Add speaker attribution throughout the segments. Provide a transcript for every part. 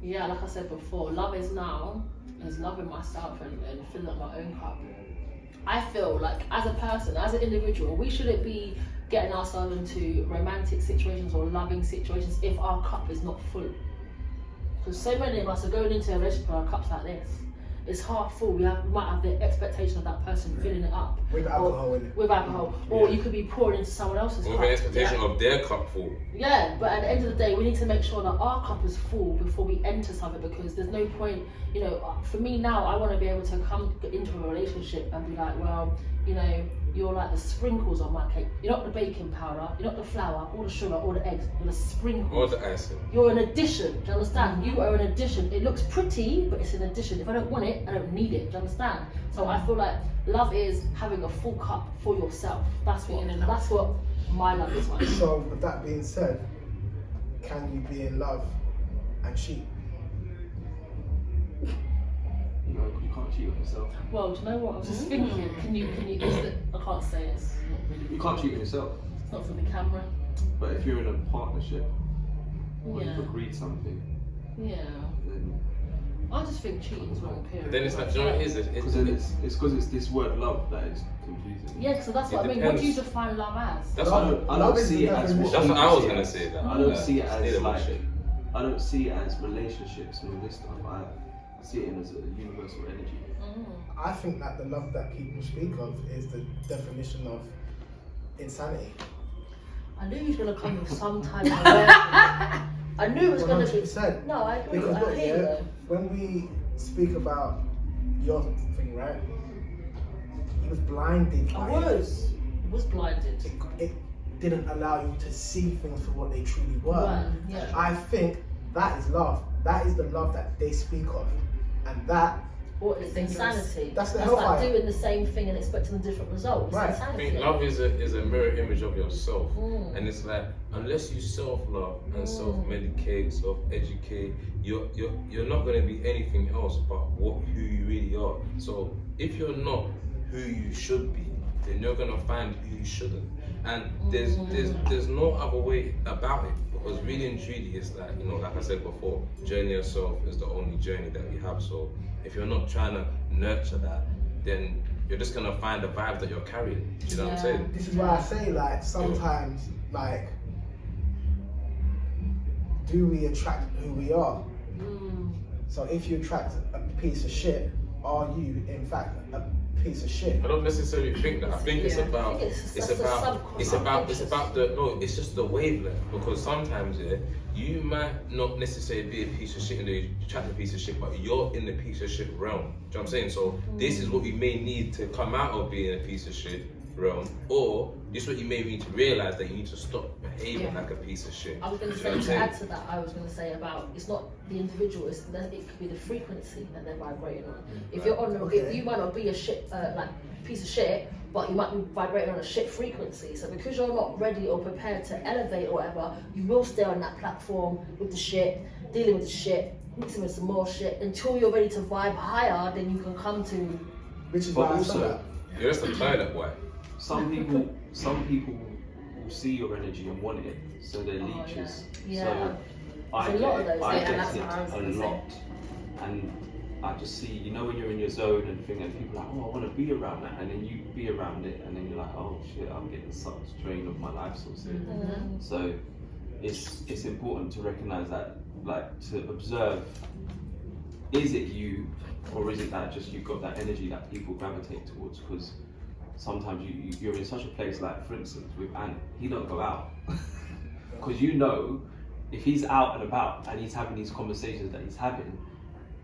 Speaker 1: Yeah, like I said before, love is now is loving myself and filling up my own cup. I feel like as a person, as an individual, we shouldn't be getting ourselves into romantic situations or loving situations if our cup is not full. Because so many of us are going into a relationship with our cups like this. It's half full. We might have the expectation of that person filling it up
Speaker 2: with alcohol in it.
Speaker 1: With alcohol, or you could be pouring into someone else's cup.
Speaker 3: With an expectation of their cup full.
Speaker 1: Yeah, but at the end of the day, we need to make sure that our cup is full before we enter something, because there's no point, you know, for me now, I want to be able to come into a relationship and be like, well, you know, you're like the sprinkles on my cake. You're not the baking powder, you're not the flour, or the sugar, or the eggs, you're the sprinkles.
Speaker 3: Or the icing.
Speaker 1: You're an addition, do you understand? You are an addition. It looks pretty, but it's an addition. If I don't want it, I don't need it, do you understand? So I feel like love is having a full cup for yourself. That's what my love is like.
Speaker 2: So with that being said, can you be in love and cheat?
Speaker 4: No, you can't cheat on yourself.
Speaker 1: Well, do you know what? I was just thinking, can you I can't say it's not really.
Speaker 4: You can't cheat on yourself.
Speaker 1: It's not for the camera.
Speaker 4: But if you're in a partnership, or
Speaker 1: Yeah.
Speaker 4: you've agreed something,
Speaker 1: Yeah.
Speaker 4: then
Speaker 1: I just think cheating is wrong, period.
Speaker 3: Then it's like, do you know what it is?
Speaker 4: it's because it's this word love that is confusing.
Speaker 1: Yeah, so that's what I mean. What do you define love as?
Speaker 3: That's
Speaker 4: I
Speaker 3: what
Speaker 4: don't see it as what
Speaker 3: that's what I was gonna
Speaker 4: say.
Speaker 3: say.
Speaker 4: I don't see it as
Speaker 3: Neither
Speaker 4: like,
Speaker 3: bullshit.
Speaker 4: I don't see it as relationships and all this stuff. I see it as a universal energy.
Speaker 2: I think that the love that people speak of is the definition of insanity.
Speaker 1: I knew he was going to come with some type of word. I knew it was going to be.
Speaker 2: 100%.
Speaker 1: No, I agree.
Speaker 2: Because
Speaker 1: I
Speaker 2: look,
Speaker 1: hear you
Speaker 2: yeah,
Speaker 1: though.
Speaker 2: when we speak about your thing, right? He was blinded by
Speaker 1: I was blinded.
Speaker 2: it didn't allow you to see things for what they truly were.
Speaker 1: Right, yeah.
Speaker 2: I think that is love. That is the love that they speak of, and that
Speaker 1: Or it's insanity.
Speaker 2: That's the
Speaker 1: like
Speaker 2: hellfire.
Speaker 1: doing the same thing and expecting a different result. It's
Speaker 2: Right.
Speaker 3: I
Speaker 1: insanity.
Speaker 3: think love is a mirror image of yourself, and it's like unless you self-love and self-medicate, self-educate, you're not going to be anything else but who you really are. So if you're not who you should be, then you're going to find who you shouldn't. And there's no other way about it, because really and truly it's like, you know, like I said before, journey yourself is the only journey that we have. So if you're not trying to nurture that, then you're just gonna find the vibe that you're carrying. You know what I'm saying?
Speaker 2: this is why I say, like, sometimes, like, do we attract who we are? So if you attract a piece of shit, are you in fact a piece of shit?
Speaker 3: I don't necessarily think that. I think it's about it's just the wavelength, because sometimes you might not necessarily be a piece of shit and you attract a piece of shit, but you're in the piece of shit realm. Do you know what I'm saying? So this is what you may need to come out of being a piece of shit realm, or this is what you may need to realize, that you need to stop behaving like a piece of shit.
Speaker 1: I was going to say, to add to that, I was going to say about, it's not the individual, it could be the frequency that they're vibrating on. If you're on, you might not be a shit, like piece of shit, but you might be vibrating on a shit frequency. So because you're not ready or prepared to elevate or whatever, you will stay on that platform with the shit, dealing with the shit, mixing with some more shit, until you're ready to vibe higher, then you can come to.
Speaker 2: Which is
Speaker 4: But
Speaker 2: why I
Speaker 4: also,
Speaker 2: said that.
Speaker 3: You're just a toilet boy.
Speaker 4: some people will see your energy and want it, so they're leeches.
Speaker 1: Yeah.
Speaker 4: So I
Speaker 1: There's a lot of those,
Speaker 4: I
Speaker 1: yeah,
Speaker 4: get
Speaker 1: that's
Speaker 4: it
Speaker 1: what I was
Speaker 4: a
Speaker 1: gonna say.
Speaker 4: lot, and I just see, you know, when you're in your zone and thing, and people are like, oh, I want to be around that, and then you be around it, and then you're like, oh shit, I'm getting such drain of my life source here. So it's important to recognize that, like, to observe, is it you, or is it that just you've got that energy that people gravitate towards? Because sometimes you're in such a place, like for instance with Ant, he don't go out because you know if he's out and about and he's having these conversations that he's having,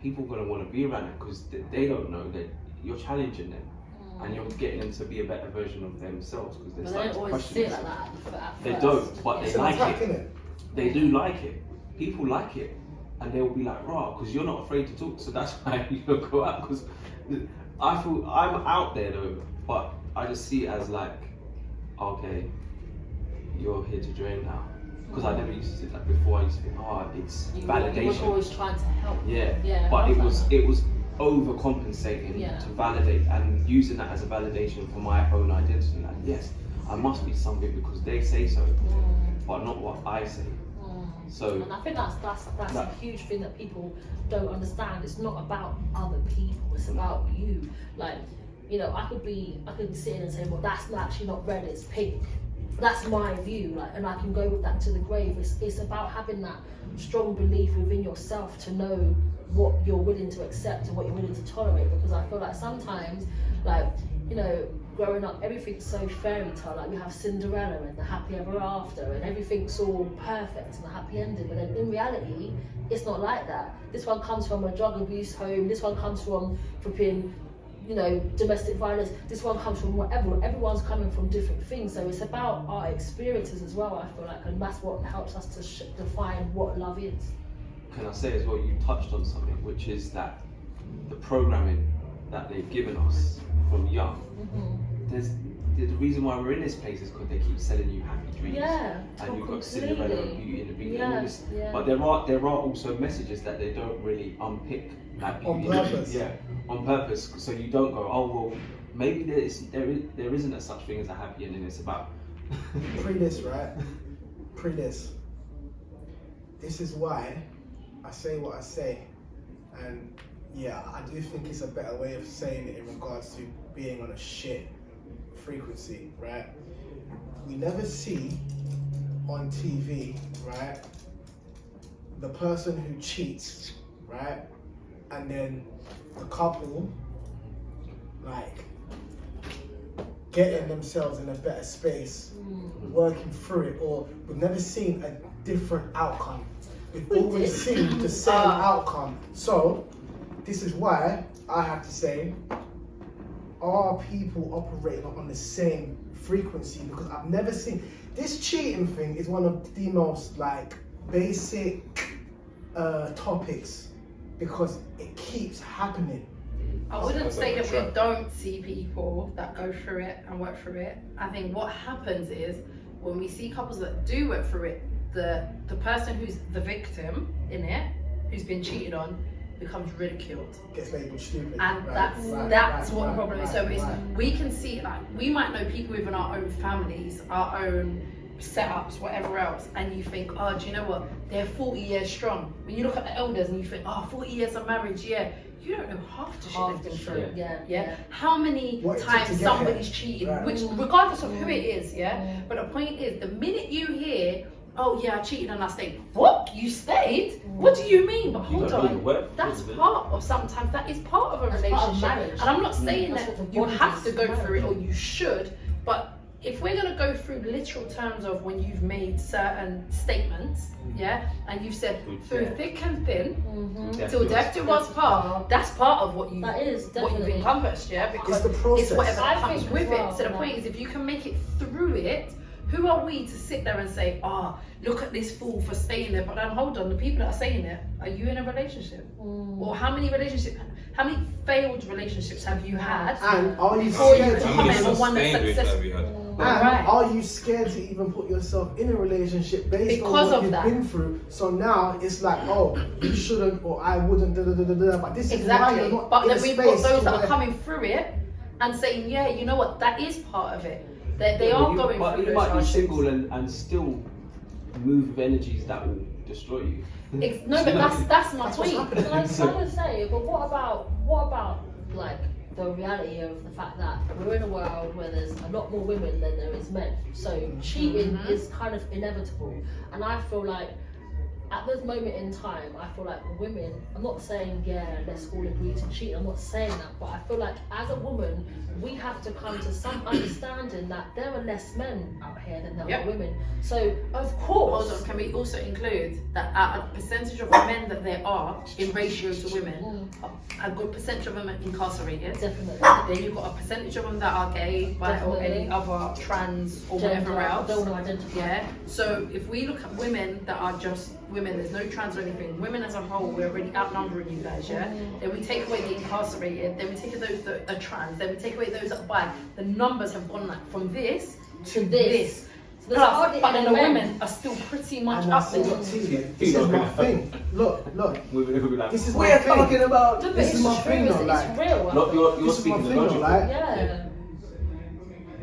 Speaker 4: people are going to want to be around him because they don't know that you're challenging them and you're getting them to be a better version of themselves, because they're starting to question
Speaker 1: Like
Speaker 4: themselves.
Speaker 1: that
Speaker 4: They don't, but they like
Speaker 2: Attack,
Speaker 4: it.
Speaker 2: innit?
Speaker 4: They do like it. People like it, and they will be like, "Raw," because you're not afraid to talk. So that's why you don't go out. Because I feel I'm out there though, but I just see it as like, okay, you're here to drain now. Because I never used to see that before. I used to think, it's validation.
Speaker 1: You were always trying to help.
Speaker 4: Yeah, but it was overcompensating to validate and using that as a validation for my own identity. Like, yes, I must be something because they say so, but not what I say. So,
Speaker 1: and I think that's a huge thing that people don't understand. It's not about other people, it's about you. Like, you know, I could be sitting and saying, well, that's actually not red, it's pink. That's my view, like, and I can go with that to the grave. It's about having that strong belief within yourself to know what you're willing to accept and what you're willing to tolerate. Because I feel like sometimes, like, you know, growing up, everything's so fairy tale. Like, we have Cinderella and the happy ever after, and everything's all perfect and a happy ending. But then in reality, it's not like that. This one comes from a drug abuse home. This one comes from flipping, you know, domestic violence. This one comes from whatever. Everyone's coming from different things. So it's about our experiences as well, I feel like, and that's what helps us to define what love is.
Speaker 4: can I say as well, you touched on something, which is that the programming that they've given us from young, the reason why we're in this place is because they keep selling you happy dreams. And you've got Cinderella and Beauty and the Beast. But there are also messages that they don't really unpick. Like
Speaker 2: on purpose.
Speaker 4: On purpose. So you don't go, oh well, maybe there isn't a such thing as a happy ending. It's about
Speaker 2: Pre-this, right? Pre-this. This is why I say what I say, and yeah, I do think it's a better way of saying it in regards to being on a shit frequency, right? We never see on TV, right, the person who cheats, right, and then the couple, like, getting themselves in a better space, working through it, or we've never seen a different outcome. We've always seen the same outcome. So, this is why I have to say, are people operating on the same frequency? Because I've never seen, this cheating thing is one of the most like basic topics, because it keeps happening.
Speaker 5: I wouldn't say that we don't see people that go through it and work through it. I think what happens is when we see couples that do work through it, the person who's the victim in it, who's been cheated on, becomes ridiculed.
Speaker 2: Gets labeled stupid.
Speaker 5: And that's what the problem is. So we can see, like, we might know people within our own families, our own setups, whatever else, and you think, oh, do you know what? They're 40 years strong. When you look at the elders and you think, oh, 40 years of marriage, yeah. You don't know half the shit they've been through.
Speaker 1: Yeah.
Speaker 5: How many times somebody's cheated, which regardless of who it is, But the point is, the minute you hear, oh yeah, I cheated and I stayed. What? You stayed? What do you mean? But hold on, that's part of, sometimes that is part of a relationship. And I'm not saying that you have to go through it or you should, but if we're going to go through literal terms of when you've made certain statements, and you've said through thick and thin, till death do us part, that's part of what you've encompassed, because it's whatever comes with it. So the point is, if you can make it through it, who are we to sit there and say, oh, look at this fool for staying there? But then hold on, the people that are saying it, are you in a relationship? Or how many failed relationships have you had?
Speaker 2: And are you
Speaker 5: scared
Speaker 2: to
Speaker 5: comment on one that's successful?
Speaker 2: And are you scared to even put yourself in a relationship based on what you've been through? So now it's like, oh, you shouldn't, or I wouldn't, But this is why you're not
Speaker 5: But
Speaker 2: in
Speaker 5: then we've got those that are coming through it and saying, yeah, you know what, that is part of it. They are going through those
Speaker 4: you might be single and still move with energies that will destroy you.
Speaker 5: No, but that's my point.
Speaker 1: I would say, but what about like the reality of the fact that we're in a world where there's a lot more women than there is men. So cheating is kind of inevitable, and I feel like at this moment in time, I feel like women, I'm not saying, let's all agree to cheat, I'm not saying that, but I feel like as a woman, we have to come to some understanding that there are less men out here than there are women. So, of course.
Speaker 5: Hold on, can we also include that a percentage of men that there are in ratio to women, a good percentage of them are incarcerated.
Speaker 1: Definitely.
Speaker 5: Then you've got a percentage of them that are gay, bi, or any other trans or
Speaker 1: Gender,
Speaker 5: whatever else.
Speaker 1: Don't want to identify.
Speaker 5: So if we look at women that are just women, there's no trans or anything, women as a whole, we're already outnumbering you guys, Then we take away the incarcerated, then we take away those that are trans, then we take away those that are bi. The numbers have gone like from this to this. So plus, but then the women are still pretty much up there.
Speaker 2: This is my thing. Look. This is
Speaker 4: we're talking about.
Speaker 2: This is my thing, though. Like,
Speaker 1: it's real.
Speaker 4: Look, you're speaking the logic.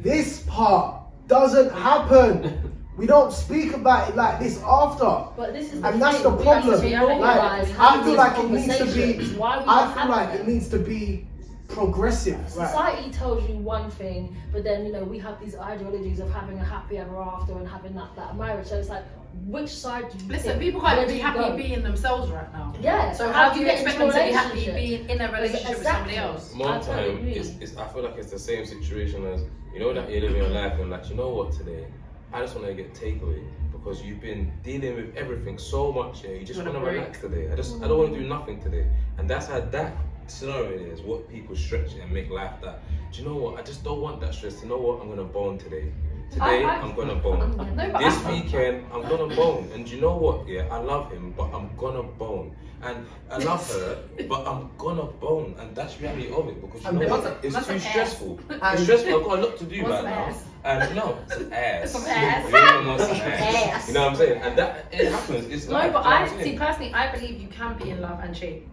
Speaker 2: This part doesn't happen. We don't speak about it like this after.
Speaker 1: But this is
Speaker 2: And that's the
Speaker 1: thing. We have to
Speaker 2: problem.
Speaker 1: realise
Speaker 2: Like,
Speaker 1: having
Speaker 2: I feel
Speaker 1: these
Speaker 2: like it needs to
Speaker 1: conversations.
Speaker 2: be.
Speaker 1: Why we
Speaker 2: I
Speaker 1: not
Speaker 2: feel
Speaker 1: having
Speaker 2: like
Speaker 1: them?
Speaker 2: it needs to be progressive. Right?
Speaker 1: Society tells you one thing, but then we have these ideologies of having a happy ever after and having that marriage. So it's like, which side do you
Speaker 5: Listen,
Speaker 1: pick?
Speaker 5: people
Speaker 1: Where
Speaker 5: can't
Speaker 1: do
Speaker 5: be
Speaker 1: you
Speaker 5: happy
Speaker 1: go?
Speaker 5: being themselves right now.
Speaker 1: Yeah.
Speaker 5: So how do you
Speaker 1: get
Speaker 5: expect
Speaker 1: into
Speaker 5: them
Speaker 1: a
Speaker 5: to be happy
Speaker 1: relationship?
Speaker 5: being in a relationship with somebody else?
Speaker 3: More
Speaker 1: I totally
Speaker 3: time,
Speaker 1: agree.
Speaker 3: I feel like it's the same situation as, that you're living your life and like, you know what, today, I just want to get takeaway because you've been dealing with everything so much, you just want to relax today. I don't want to do nothing today. And that's how that scenario is, what people stretch it and make life that, do you know what, I just don't want that stress. You know what, I'm going to bone today. Today, I'm going to bone. This weekend, I'm going to bone. And you know what, I love him, but I'm going to bone. And I love her, but I'm going to bone. And that's the reality of it, because you know what, it's too stressful. It's stressful, I've got a lot to do right now. And no, it's an ass.
Speaker 5: Some ass.
Speaker 3: Everyone wants some ass. You know what I'm saying? And that, it happens. It's
Speaker 5: No,
Speaker 3: life,
Speaker 5: but
Speaker 3: you know what
Speaker 5: I
Speaker 3: I'm
Speaker 5: see
Speaker 3: saying?
Speaker 5: personally, I believe you can be in love and cheat.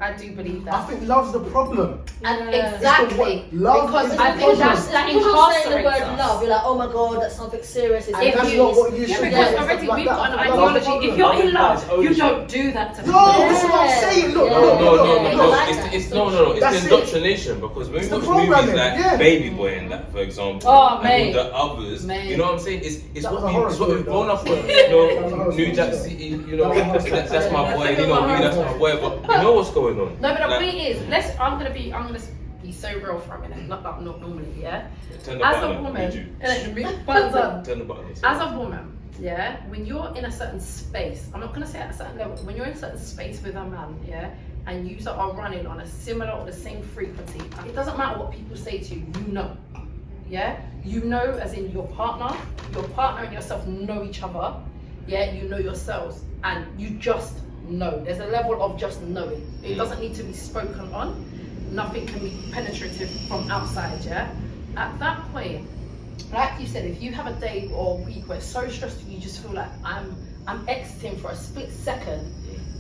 Speaker 5: I do believe that.
Speaker 2: I think love's the problem.
Speaker 5: And
Speaker 1: Yeah.
Speaker 5: exactly.
Speaker 2: Love
Speaker 5: Because
Speaker 2: is
Speaker 5: I
Speaker 2: the
Speaker 5: think
Speaker 2: problem.
Speaker 5: that
Speaker 1: Because you're saying the
Speaker 5: incarcerates
Speaker 1: word
Speaker 5: us.
Speaker 1: love, you're like, oh my god, that's something serious. It's
Speaker 2: And
Speaker 5: If
Speaker 2: that's
Speaker 5: you-
Speaker 2: not what you
Speaker 5: Yeah,
Speaker 2: should do.
Speaker 5: because
Speaker 2: and
Speaker 5: already
Speaker 2: stuff like
Speaker 5: we've
Speaker 2: that.
Speaker 5: got an
Speaker 2: I think that's the
Speaker 5: ideology. If
Speaker 2: problem.
Speaker 5: you're in love,
Speaker 4: Oh,
Speaker 5: you
Speaker 4: shit.
Speaker 5: don't do that to
Speaker 2: No,
Speaker 5: people.
Speaker 2: that's what I'm saying. Look,
Speaker 1: Yeah.
Speaker 2: look,
Speaker 3: No,
Speaker 2: look,
Speaker 3: no,
Speaker 2: look,
Speaker 3: no,
Speaker 2: look.
Speaker 1: like that.
Speaker 3: it's the
Speaker 2: That's it.
Speaker 3: indoctrination, because when we
Speaker 2: It's the
Speaker 3: watch movies
Speaker 2: programming,
Speaker 3: like
Speaker 2: yeah.
Speaker 3: Baby Boy and that, for example,
Speaker 5: Oh,
Speaker 3: and
Speaker 5: mate.
Speaker 3: all the others,
Speaker 5: Mate.
Speaker 3: you know what I'm saying? It's
Speaker 2: That
Speaker 3: what
Speaker 2: was a horror
Speaker 3: it's what we've
Speaker 2: story,
Speaker 3: grown
Speaker 2: though.
Speaker 3: up with.
Speaker 2: That was a horror
Speaker 3: New
Speaker 2: story,
Speaker 3: Jack
Speaker 2: yeah.
Speaker 3: City,
Speaker 2: That's
Speaker 3: that's my boy.
Speaker 5: That's
Speaker 3: Me,
Speaker 5: a
Speaker 3: that's my boy. But you know what's going on?
Speaker 5: No, but the
Speaker 3: Like,
Speaker 5: point is, I'm gonna be so real for a minute. Not that I'm not normally, yeah.
Speaker 3: turn the
Speaker 5: As
Speaker 3: button
Speaker 5: a
Speaker 3: on,
Speaker 5: woman,
Speaker 3: read you.
Speaker 5: buttons on.
Speaker 3: Turn the button.
Speaker 5: As a woman, yeah, when you're in a certain space, I'm not gonna say at a certain level, when you're in a certain space with a man, yeah, and you are running on a similar or the same frequency, it doesn't matter what people say to you, you know. Yeah? You know, as in your partner and yourself know each other, yeah, you know yourselves, and you just know. There's a level of just knowing. It doesn't need to be spoken on. Nothing can be penetrative from outside, yeah? At that point, like you said, if you have a day or a week where it's so stressful, you just feel like I'm exiting for a split second,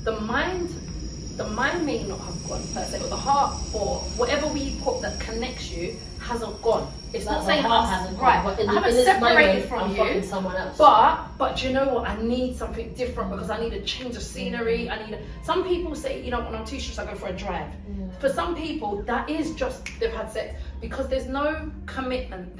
Speaker 5: the mind may not have gone per se, or the heart or whatever we put that connects you hasn't gone. It's
Speaker 1: Like
Speaker 5: not
Speaker 1: the
Speaker 5: saying
Speaker 1: heart
Speaker 5: I'm
Speaker 1: hasn't
Speaker 5: right.
Speaker 1: gone, but
Speaker 5: I haven't
Speaker 1: in this
Speaker 5: separated
Speaker 1: moment,
Speaker 5: from
Speaker 1: I'm
Speaker 5: you.
Speaker 1: fucking someone else.
Speaker 5: But do you know what? I need something different because I need a change of scenery. Some people say, when I'm too stressed, I go for a drive. For some people, that is just they've had sex because there's no commitment.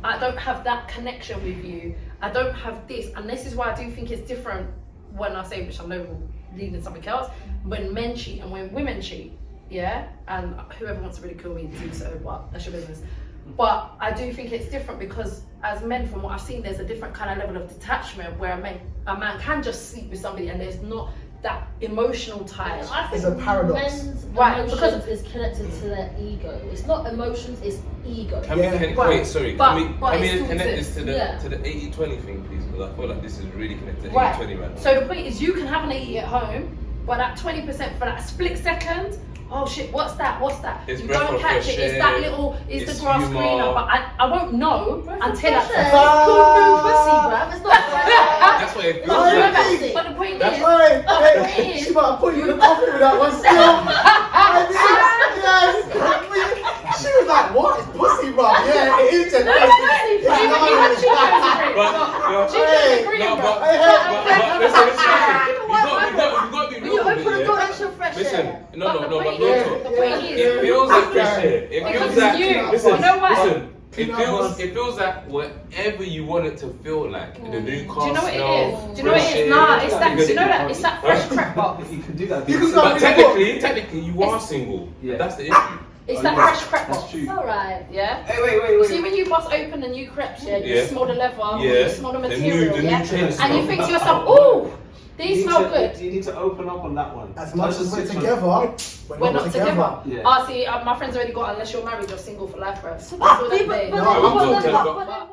Speaker 5: I don't have that connection with you. I don't have this, and this is why I do think it's different when I say, which I know will lead in something else, when men cheat and when women cheat. Yeah, and whoever wants to ridicule me, do so. But that's your business. But I do think it's different because as men, from what I've seen, there's a different kind of level of detachment where a man can just sleep with somebody and there's not that emotional tie.
Speaker 1: I think
Speaker 2: It's a paradox.
Speaker 1: men's
Speaker 5: Right,
Speaker 1: emotions
Speaker 5: because-
Speaker 1: is connected to their ego. It's not emotions, it's ego.
Speaker 3: Can we
Speaker 2: Yeah.
Speaker 3: wait? Sorry.
Speaker 5: But
Speaker 3: Can
Speaker 5: it
Speaker 3: we
Speaker 5: still
Speaker 3: connect
Speaker 5: exists.
Speaker 3: this to the
Speaker 1: Yeah.
Speaker 3: to the 80-20 thing, please? Because I feel like this is really connected to
Speaker 5: Right.
Speaker 3: 80-20 right now.
Speaker 5: So the point is, you can have an 80 at home, but that 20% for that split second, oh shit, what's that?
Speaker 3: It's
Speaker 5: You
Speaker 3: breath
Speaker 5: don't
Speaker 3: of
Speaker 5: catch
Speaker 3: fresh
Speaker 5: it. It's
Speaker 3: air,
Speaker 5: that little. Is
Speaker 3: it's
Speaker 5: the grass
Speaker 3: humour.
Speaker 5: greener? But I won't know until
Speaker 1: Fresh air.
Speaker 5: I.
Speaker 1: It's called new pussy, bruv. It's not fresh air.
Speaker 3: That's what it feels
Speaker 2: No,
Speaker 3: like.
Speaker 2: that's
Speaker 5: But the point
Speaker 3: That's
Speaker 5: is,
Speaker 2: Hey, she might have put you in the coffee with that one still. She was like, what? It's pussy, bro. Yeah, it is just pussy. It's
Speaker 5: even
Speaker 2: not-
Speaker 5: she knows the green.
Speaker 3: But
Speaker 5: She knows the green,
Speaker 3: no,
Speaker 5: bro.
Speaker 3: but listen. You got to be
Speaker 1: When you
Speaker 3: real with
Speaker 1: open the
Speaker 3: it,
Speaker 1: door,
Speaker 3: yeah?
Speaker 1: that's your fresh
Speaker 3: Listen,
Speaker 1: air.
Speaker 3: no,
Speaker 5: But the
Speaker 3: but
Speaker 5: point
Speaker 3: real
Speaker 5: is-
Speaker 3: talk.
Speaker 5: the point is,
Speaker 3: It feels like fresh air. It
Speaker 5: Because
Speaker 3: feels
Speaker 5: it's
Speaker 3: like
Speaker 5: you.
Speaker 3: listen,
Speaker 5: You know what?
Speaker 3: listen. It feels like whatever you want it to feel like. The new car
Speaker 5: Do you know what it
Speaker 3: smell,
Speaker 5: is? Do you know what
Speaker 3: fresh
Speaker 5: it is?
Speaker 3: air.
Speaker 5: Nah, it's that. Do you know that?
Speaker 3: Because-
Speaker 5: It's that fresh crap box.
Speaker 4: You can do that.
Speaker 2: You can go-
Speaker 3: But technically, you are single.
Speaker 4: Yeah.
Speaker 3: That's the issue.
Speaker 5: It's
Speaker 4: Oh,
Speaker 5: that
Speaker 4: yeah,
Speaker 5: fresh crap
Speaker 4: that's
Speaker 5: box.
Speaker 4: true.
Speaker 1: It's alright.
Speaker 5: Yeah.
Speaker 4: Hey, wait.
Speaker 5: See when you bust open the new crepes, yeah, you
Speaker 3: Yeah.
Speaker 5: smell the leather,
Speaker 3: Yeah.
Speaker 5: you smell the
Speaker 3: The new-
Speaker 5: material,
Speaker 3: the new
Speaker 5: yeah,
Speaker 3: chain
Speaker 5: and
Speaker 3: smell.
Speaker 5: you think to yourself, "Ooh, these smell good."
Speaker 4: You need to open up on that one.
Speaker 2: As much as we're
Speaker 4: Just
Speaker 2: together,
Speaker 5: We're not together.
Speaker 4: Yeah.
Speaker 5: See, my friend's already got. Unless you're married, you're single for life, bro. That's all
Speaker 1: But
Speaker 5: that
Speaker 1: people,
Speaker 5: they-
Speaker 1: but
Speaker 2: No,
Speaker 1: then-
Speaker 2: I'm
Speaker 1: but
Speaker 3: talking
Speaker 1: then-
Speaker 3: about-
Speaker 1: but then-